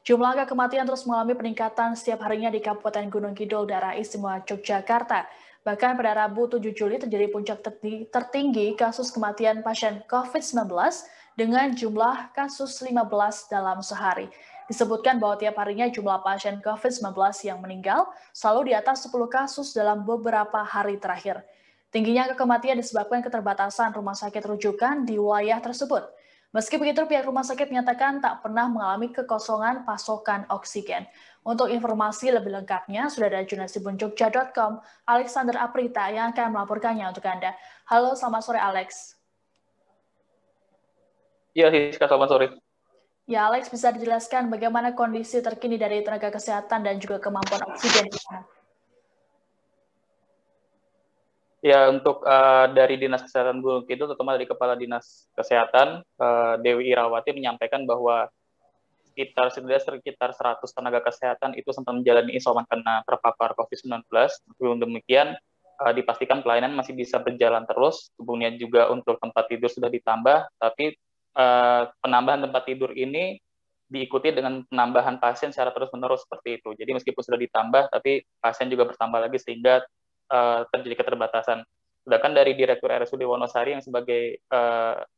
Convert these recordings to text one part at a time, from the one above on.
Jumlah angka kematian terus mengalami peningkatan setiap harinya di Kabupaten Gunung Kidul, Daerah Istimewa Yogyakarta. Bahkan pada Rabu 7 Juli terjadi puncak tertinggi kasus kematian pasien COVID-19 dengan jumlah kasus 15 dalam sehari. Disebutkan bahwa tiap harinya jumlah pasien COVID-19 yang meninggal selalu di atas 10 kasus dalam beberapa hari terakhir. Tingginya angka kematian disebabkan keterbatasan rumah sakit rujukan di wilayah tersebut. Meski begitu, pihak rumah sakit menyatakan tak pernah mengalami kekosongan pasokan oksigen. Untuk informasi lebih lengkapnya, sudah ada jurnalis Jogja.com, Alexander Aprita, yang akan melaporkannya untuk Anda. Halo, selamat sore Alex. Iya, Siska, selamat sore. Ya, Alex, bisa dijelaskan bagaimana kondisi terkini dari tenaga kesehatan dan juga kemampuan oksigen di sana? Ya, untuk dari Dinas Kesehatan Gunung Kidul, terutama dari Kepala Dinas Kesehatan, Dewi Irawati menyampaikan bahwa sekitar 100 tenaga kesehatan itu sempat menjalani isoman karena terpapar COVID-19. Namun demikian, dipastikan pelayanan masih bisa berjalan terus. Kemudian juga untuk tempat tidur sudah ditambah, tapi penambahan tempat tidur ini diikuti dengan penambahan pasien secara terus-menerus seperti itu. Jadi meskipun sudah ditambah, tapi pasien juga bertambah lagi sehingga terjadi keterbatasan. Sedangkan dari Direktur RSUD Wonosari yang sebagai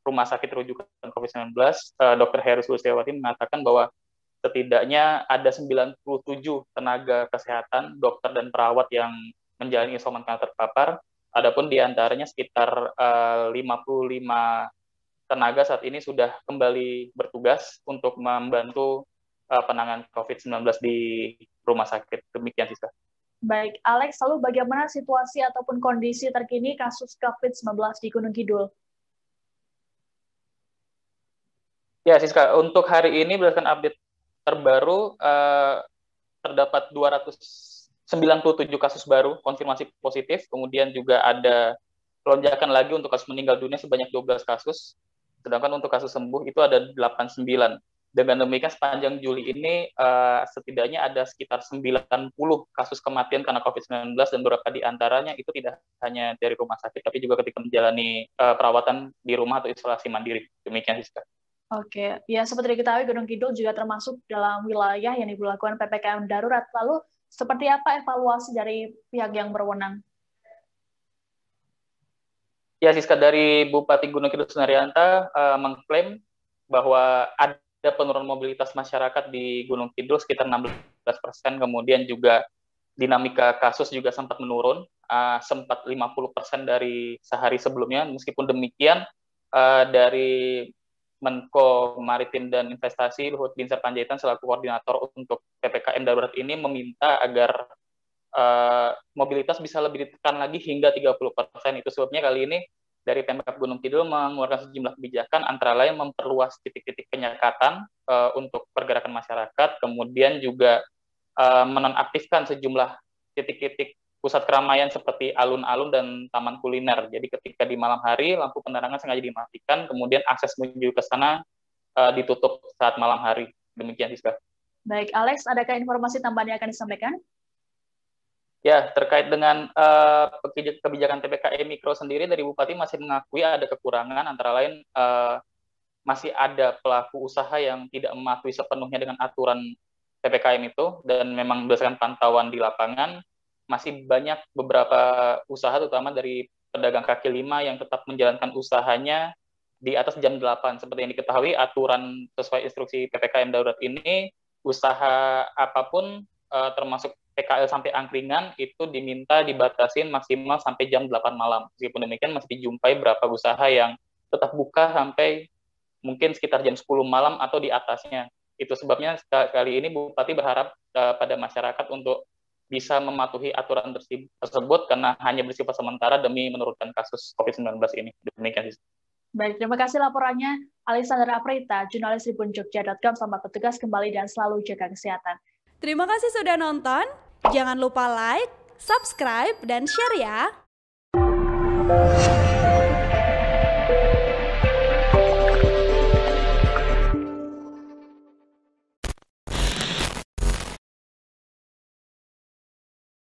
rumah sakit rujukan COVID-19, Dr. Heru Sulistiawati mengatakan bahwa setidaknya ada 97 tenaga kesehatan, dokter dan perawat yang menjalani isoman karena terpapar. Adapun di antaranya sekitar 55 tenaga saat ini sudah kembali bertugas untuk membantu penanganan COVID-19 di rumah sakit. Demikian, Siska. Baik, Alex, lalu bagaimana situasi ataupun kondisi terkini kasus COVID-19 di Gunung Kidul? Ya, Siska, untuk hari ini berdasarkan update terbaru, terdapat 297 kasus baru konfirmasi positif, kemudian juga ada lonjakan lagi untuk kasus meninggal dunia sebanyak 12 kasus, sedangkan untuk kasus sembuh itu ada 89. Dengan demikian sepanjang Juli ini setidaknya ada sekitar 90 kasus kematian karena COVID-19 dan beberapa di antaranya itu tidak hanya dari rumah sakit tapi juga ketika menjalani perawatan di rumah atau isolasi mandiri. Demikian, Siska. Oke, ya seperti diketahui Gunung Kidul juga termasuk dalam wilayah yang diberlakukan PPKM darurat. Lalu seperti apa evaluasi dari pihak yang berwenang? Ya, Siska, dari Bupati Gunung Kidul Sunarianta mengklaim bahwa ada penurunan mobilitas masyarakat di Gunung Kidul sekitar 16%, kemudian juga dinamika kasus juga sempat menurun, sempat 50% dari sehari sebelumnya. Meskipun demikian, dari Menko Maritim dan Investasi Luhut Binsar Panjaitan selaku koordinator untuk PPKM darurat ini meminta agar mobilitas bisa lebih ditekan lagi hingga 30%. Itu sebabnya kali ini dari Pemkab Gunung Kidul mengeluarkan sejumlah kebijakan, antara lain memperluas titik-titik penyekatan untuk pergerakan masyarakat, kemudian juga menonaktifkan sejumlah titik-titik pusat keramaian seperti alun-alun dan taman kuliner. Jadi ketika di malam hari, lampu penerangan sengaja dimatikan, kemudian akses menuju ke sana ditutup saat malam hari. Demikian, Siska. Baik, Alex, adakah informasi tambahan yang akan disampaikan? Ya, terkait dengan kebijakan PPKM Mikro sendiri, dari Bupati masih mengakui ada kekurangan, antara lain masih ada pelaku usaha yang tidak mematuhi sepenuhnya dengan aturan PPKM itu, dan memang berdasarkan pantauan di lapangan, masih banyak beberapa usaha, terutama dari pedagang kaki lima yang tetap menjalankan usahanya di atas jam 8. Seperti yang diketahui, aturan sesuai instruksi PPKM darurat ini, usaha apapun termasuk PKL sampai angkringan itu diminta dibatasin maksimal sampai jam 8 malam. Meskipun demikian masih dijumpai beberapa usaha yang tetap buka sampai mungkin sekitar jam 10 malam atau di atasnya. Itu sebabnya kali ini Bupati berharap pada masyarakat untuk bisa mematuhi aturan tersebut karena hanya bersifat sementara demi menurunkan kasus COVID-19 ini. Demikian. Baik, terima kasih laporannya Alexander Aprita, jurnalis Jogja.com. Selamat bertugas kembali dan selalu jaga kesehatan. Terima kasih sudah nonton. Jangan lupa like, subscribe, dan share ya.